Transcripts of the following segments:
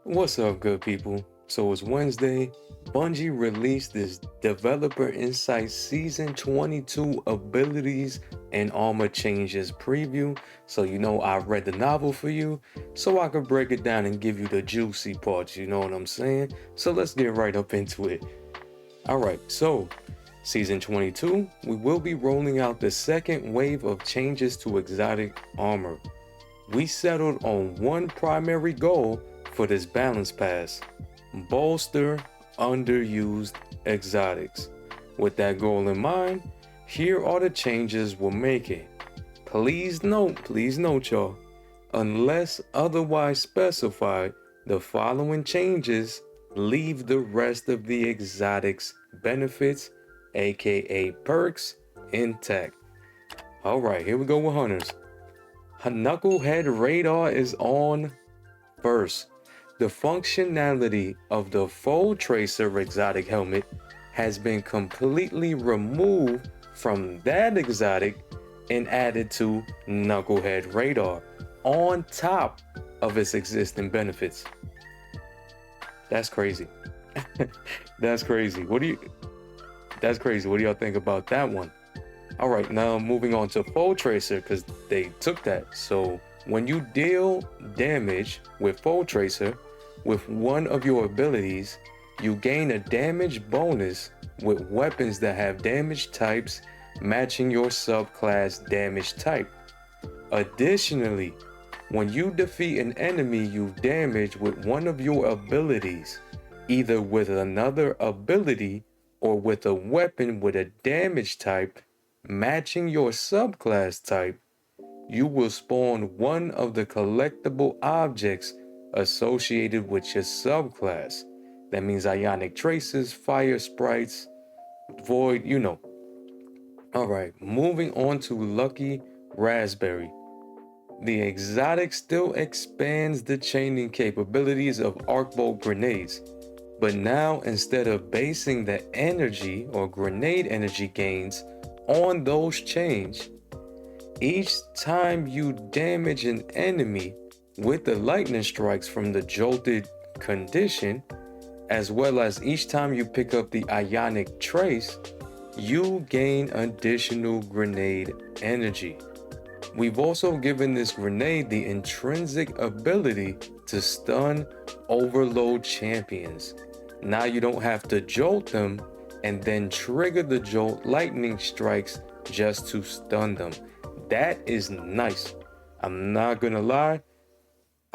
What's up, good people? So it's Wednesday. Bungie released this Developer Insight Season 22 Abilities and Armor Changes preview. So I read the novel for you so I could break it down and give you the juicy parts, you know what I'm saying? So let's get right up into it. Alright, so Season 22, we will be rolling out the second wave of changes to exotic armor. We settled on one primary goal for this balance pass: bolster underused exotics. With that goal in mind, here are the changes we're making. Please note y'all, unless otherwise specified, the following changes leave the rest of the exotics benefits, aka perks, intact. Alright, here we go with hunters. Knucklehead radar is on first. The functionality of the Fold Tracer exotic helmet has been completely removed from that exotic and added to Knucklehead radar on top of its existing benefits. That's crazy. That's crazy. What do y'all think about that one? All right, now moving on to Fold Tracer, because they took that. So when you deal damage with Fold Tracer with one of your abilities, you gain a damage bonus with weapons that have damage types matching your subclass damage type. Additionally, when you defeat an enemy you've damaged with one of your abilities, either with another ability or with a weapon with a damage type matching your subclass type, you will spawn one of the collectible objects associated with your subclass. That means ionic traces, fire sprites, void, Alright, moving on to Lucky Raspberry. The exotic still expands the chaining capabilities of arc bolt grenades, but now instead of basing the energy or grenade energy gains on those chains, each time you damage an enemy with the lightning strikes from the jolted condition, as well as each time you pick up the ionic trace, you gain additional grenade energy. We've also given this grenade the intrinsic ability to stun overload champions. Now you don't have to jolt them and then trigger the jolt lightning strikes just to stun them. That is nice. I'm not gonna lie,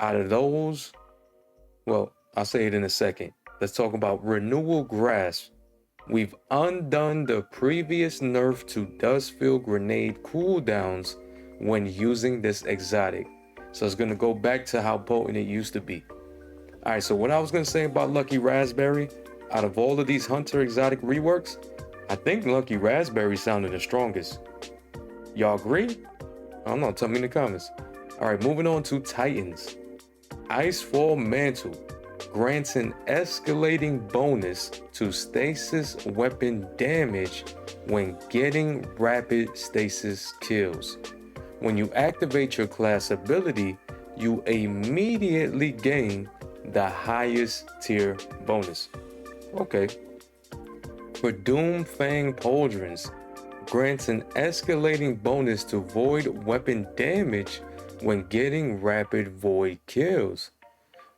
out of those, well, I'll say it in a second. Let's talk about Renewal Grasp. We've undone the previous nerf to dust-filled grenade cooldowns when using this exotic. So it's gonna go back to how potent it used to be. Alright, so what I was gonna say about Lucky Raspberry, out of all of these Hunter exotic reworks, I think Lucky Raspberry sounded the strongest. Y'all agree? I don't know, tell me in the comments. Alright, moving on to Titans. Icefall Mantle grants an escalating bonus to stasis weapon damage when getting rapid stasis kills. When you activate your class ability, you immediately gain the highest tier bonus. Okay. For Doomfang Pauldrons, grants an escalating bonus to void weapon damage when getting rapid void kills.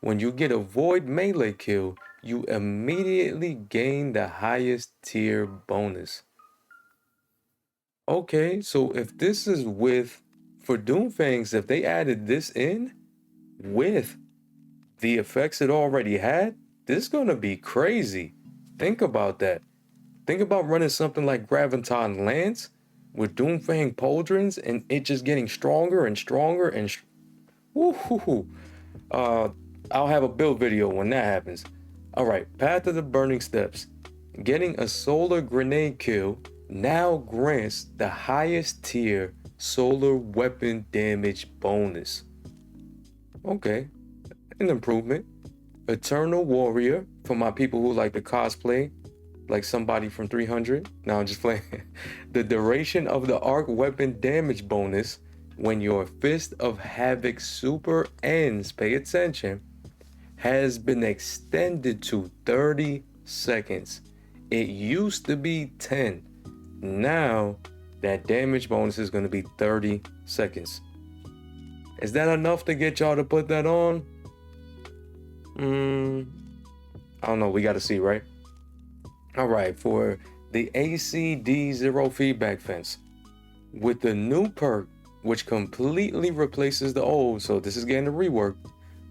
When you get a void melee kill, you immediately gain the highest tier bonus. Okay, so if this is for Doomfangs, if they added this in with the effects it already had, this is gonna be crazy. Think about that. Think about running something like Graviton Lance with Doomfang Pauldrons and it just getting stronger and stronger and woohoo. I'll have a build video when that happens. Alright, Path of the Burning Steps. Getting a solar grenade kill now grants the highest tier solar weapon damage bonus. Okay, an improvement. Eternal Warrior, for my people who like to cosplay like somebody from 300. No, I'm just playing. The duration of the arc weapon damage bonus when your Fist of Havoc super ends, pay attention, has been extended to 30 seconds. It used to be 10. Now that damage bonus is going to be 30 seconds. Is that enough to get y'all to put that on? I don't know. We got to see, right? All right. For the ACD0 feedback fence, with the new perk, which completely replaces the old, so this is getting a rework.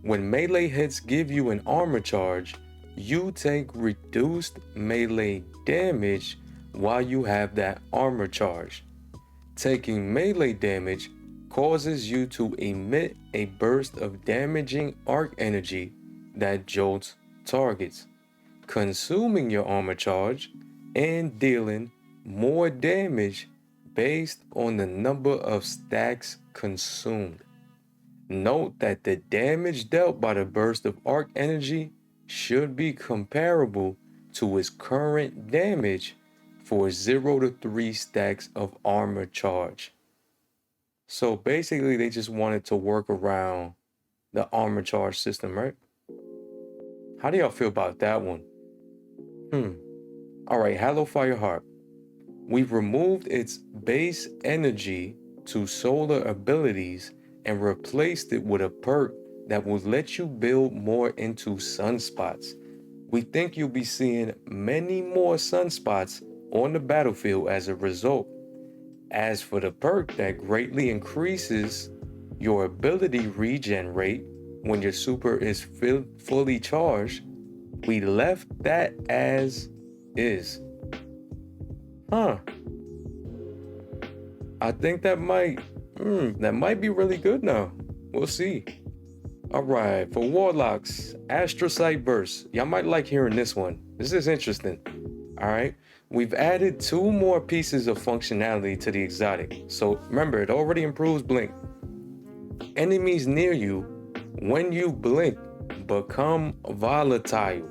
When melee hits give you an armor charge, you take reduced melee damage while you have that armor charge. Taking melee damage causes you to emit a burst of damaging arc energy that jolts targets, consuming your armor charge and dealing more damage based on the number of stacks consumed. Note that the damage dealt by the burst of arc energy should be comparable to its current damage for 0 to 3 stacks of armor charge. So basically they just wanted to work around the armor charge system, right? How do y'all feel about that one? All right, Hallow Fireheart. We've removed its base energy to solar abilities and replaced it with a perk that will let you build more into sunspots. We think you'll be seeing many more sunspots on the battlefield as a result. As for the perk that greatly increases your ability regen rate when your super is fully charged, we left that as is. I think that might be really good now. We'll see. All right, for Warlocks, Astrocyte Burst. Y'all might like hearing this one. This is interesting. All right, we've added 2 more pieces of functionality to the exotic. So remember, it already improves blink. Enemies near you, when you blink, become volatile.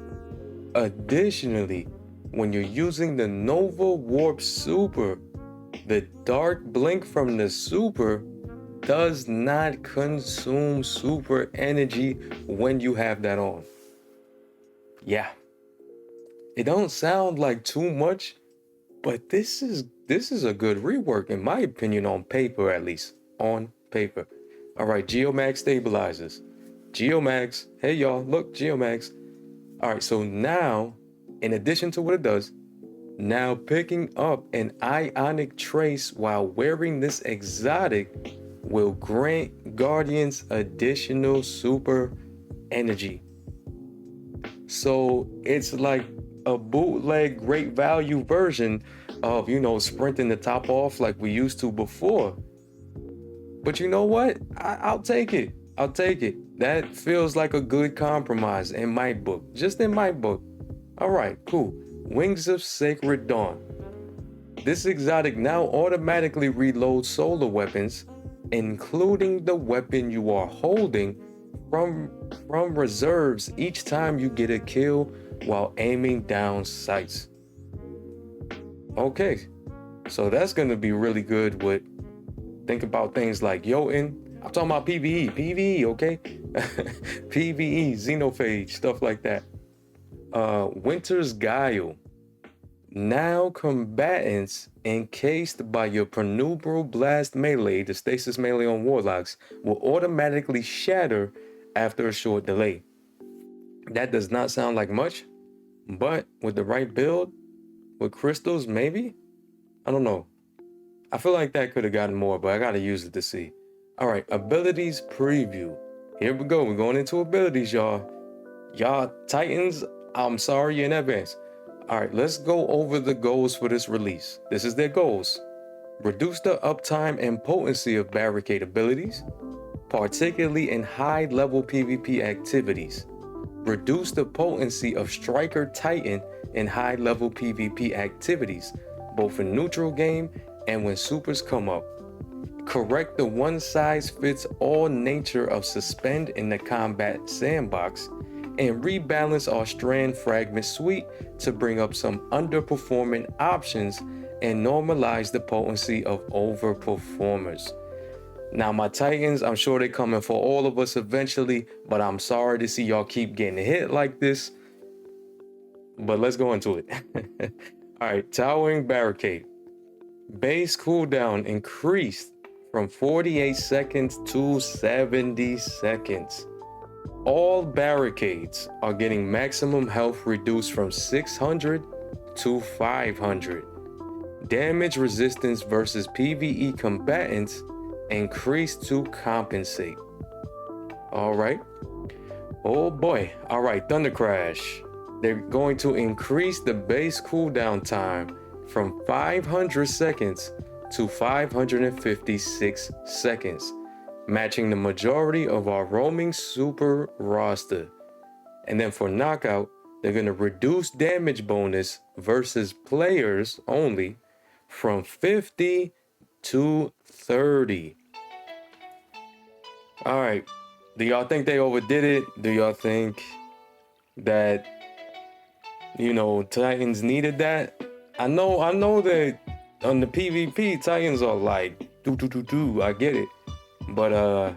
Additionally, when you're using the Nova Warp Super, the dark blink from the super does not consume super energy when you have that on. Yeah, it don't sound like too much, but this is a good rework in my opinion, on paper at least. On paper. All right, Geomax stabilizers. Geomax, hey y'all, look, Geomax. All right, so now, in addition to what it does, now picking up an ionic trace while wearing this exotic will grant Guardians additional super energy. So it's like a bootleg great value version of, sprinting the top off like we used to before. But you know what? I'll take it. I'll take it. That feels like a good compromise in my book. Just in my book. All right, cool. Wings of Sacred Dawn. This exotic now automatically reloads solar weapons, including the weapon you are holding, from reserves each time you get a kill while aiming down sights. Okay, so that's gonna be really good with, think about things like Jotun. I'm talking about PvE, okay? PvE, Xenophage, stuff like that. Winter's Guile. Now combatants encased by your Prenubral Blast melee, the stasis melee on Warlocks, will automatically shatter after a short delay. That does not sound like much, but with the right build, with crystals, maybe? I don't know. I feel like that could have gotten more, but I gotta use it to see. All right, abilities preview. Here we go. We're going into abilities, y'all. Y'all Titans, I'm sorry in advance. All right, let's go over the goals for this release. This is their goals. Reduce the uptime and potency of barricade abilities, particularly in high-level PvP activities. Reduce the potency of Striker Titan in high-level PvP activities, both in neutral game and when supers come up. Correct the one-size-fits-all nature of suspend in the combat sandbox, and rebalance our strand fragment suite to bring up some underperforming options and normalize the potency of overperformers. Now my Titans, I'm sure they're coming for all of us eventually, but I'm sorry to see y'all keep getting hit like this. But let's go into it. All right, Towering Barricade. Base cooldown increased from 48 seconds to 70 seconds. All barricades are getting maximum health reduced from 600 to 500. Damage resistance versus PvE combatants increased to compensate. All right. Oh boy. All right, Thunder Crash. They're going to increase the base cooldown time from 500 seconds to 556 seconds, matching the majority of our roaming super roster. And then for knockout, they're going to reduce damage bonus versus players only from 50 to 30. All right. Do y'all think they overdid it? Do y'all think that, Titans needed that? I know that on the PvP, Titans are like, I get it. But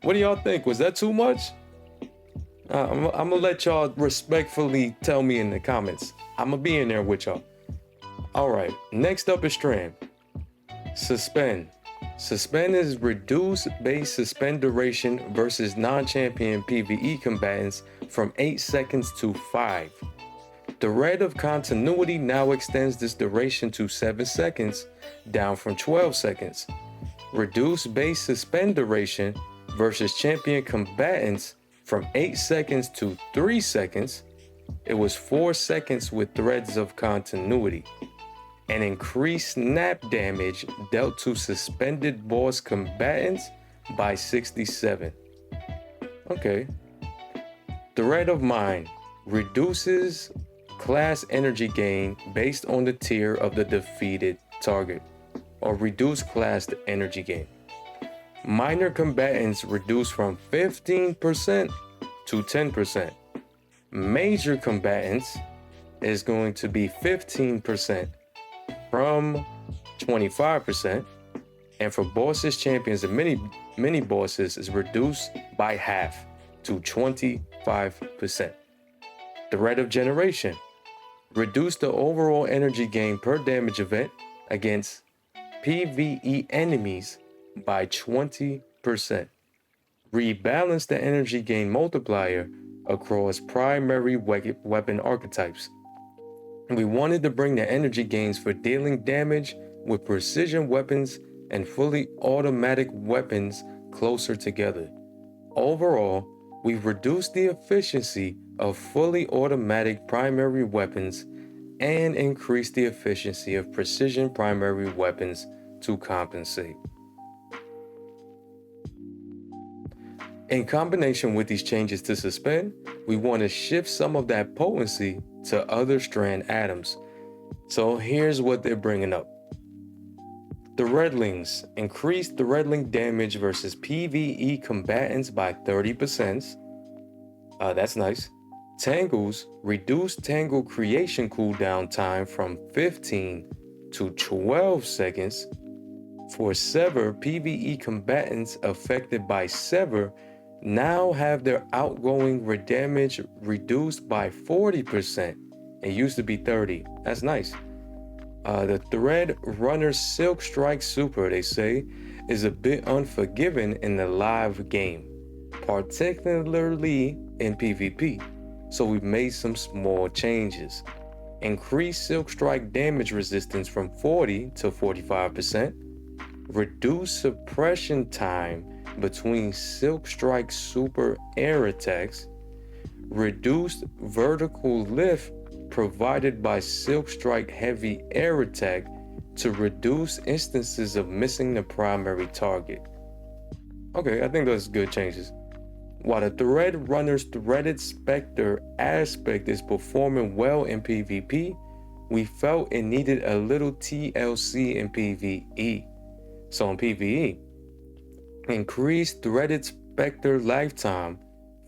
what do y'all think? Was that too much? I'm gonna let y'all respectfully tell me in the comments. I'm gonna be in there with y'all. All right, next up is Strand. Suspend. Suspend is reduced base suspend duration versus non-champion PvE combatants from 8 seconds to 5. The Red of Continuity now extends this duration to 7 seconds, down from 12 seconds. Reduced base suspend duration versus champion combatants from 8 seconds to 3 seconds. It was 4 seconds with Threads of Continuity. And increased snap damage dealt to suspended boss combatants by 67. Okay. Thread of Mind reduces class energy gain based on the tier of the defeated target, or reduced class energy gain. Minor combatants reduced from 15% to 10%. Major combatants is going to be 15% from 25%, and for bosses, champions, and mini bosses is reduced by half to 25%. Threat of Generation reduce the overall energy gain per damage event against PvE enemies by 20%. Rebalance the energy gain multiplier across primary weapon archetypes. We wanted to bring the energy gains for dealing damage with precision weapons and fully automatic weapons closer together. Overall, we've reduced the efficiency of fully automatic primary weapons and increased the efficiency of precision primary weapons to compensate. In combination with these changes to Suspend, we want to shift some of that potency to other strand atoms. So here's what they're bringing up. The Redlings increased the Redling damage versus PvE combatants by 30%. That's nice. Tangles reduced Tangle creation cooldown time from 15 to 12 seconds. For Sever, PvE combatants affected by Sever now have their outgoing damage reduced by 40%. It used to be 30. That's nice. The Thread Runner Silk Strike Super, they say, is a bit unforgiving in the live game, particularly in PvP. So we've made some small changes. Increase Silk Strike damage resistance from 40 to 45%. Reduce suppression time between Silk Strike Super air attacks. Reduced vertical lift provided by Silk Strike Heavy air attack to reduce instances of missing the primary target. Okay, I think those are good changes. While the Thread Runner's Threaded Spectre aspect is performing well in PvP, we felt it needed a little TLC in PvE. So in PvE, increase Threaded Spectre lifetime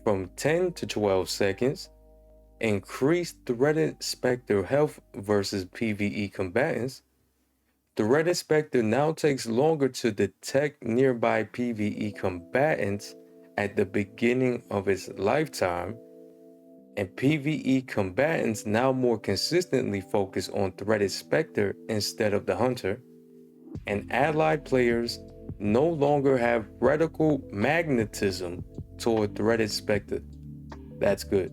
from 10 to 12 seconds, increase Threaded Spectre health versus PvE combatants, The Red Inspector now takes longer to detect nearby PvE combatants at the beginning of its lifetime, and PvE combatants now more consistently focus on Threat Inspector instead of the Hunter, and allied players no longer have reticle magnetism toward Threat Inspector. That's good.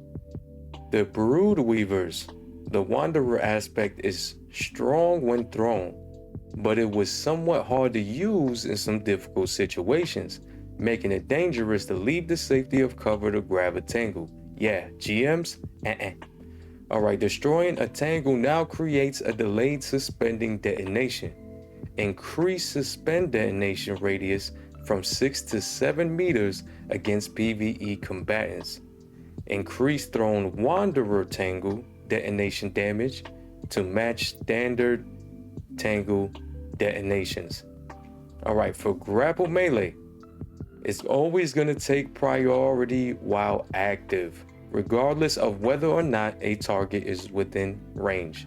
The Brood Weavers, the Wanderer aspect is strong when thrown, but it was somewhat hard to use in some difficult situations, making it dangerous to leave the safety of cover to grab a tangle. Yeah, GMs? Alright, destroying a tangle now creates a delayed suspending detonation. Increase suspend detonation radius from 6 to 7 meters against PvE combatants. Increase thrown Wanderer tangle detonation damage to match standard tangle detonations. Alright, for grapple melee, it's always going to take priority while active, regardless of whether or not a target is within range.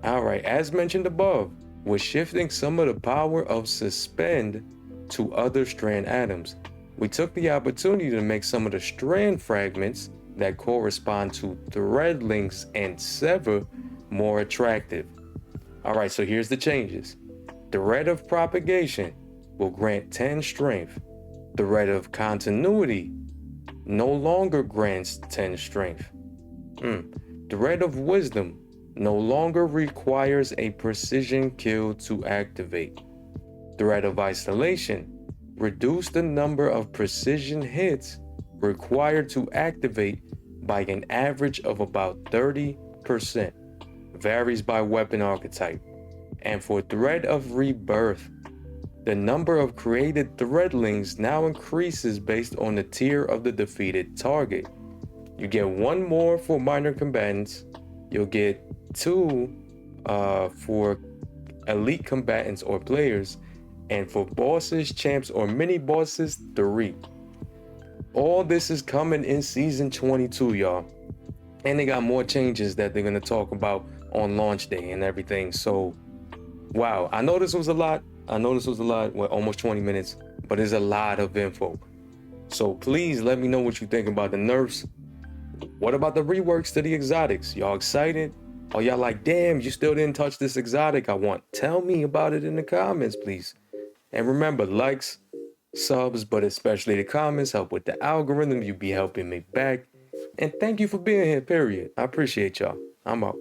Alright, as mentioned above, we're shifting some of the power of suspend to other strand atoms. We took the opportunity to make some of the strand fragments that correspond to thread links and sever more attractive. Alright, so here's the changes. Thread of propagation will grant 10 strength. Thread of continuity no longer grants 10 strength. Thread of wisdom no longer requires a precision kill to activate. Thread of isolation reduce the number of precision hits required to activate by an average of about 30%. Varies by weapon archetype. And for Thread of Rebirth, the number of created threadlings now increases based on the tier of the defeated target. You get 1 more for minor combatants. You'll get 2 for elite combatants or players, and for bosses, champs, or mini bosses, 3. All this is coming in season 22, y'all. And they got more changes that they're gonna talk about on launch day and everything. So, wow, I know this was a lot. Well, almost 20 minutes, but it's a lot of info. So please let me know what you think about the nerfs. What about the reworks to the exotics? Y'all excited? Or y'all like, damn, you still didn't touch this exotic I want? Tell me about it in the comments, please. And remember, likes, subs, but especially the comments help with the algorithm. You be helping me back. And thank you for being here, period. I appreciate y'all. I'm out.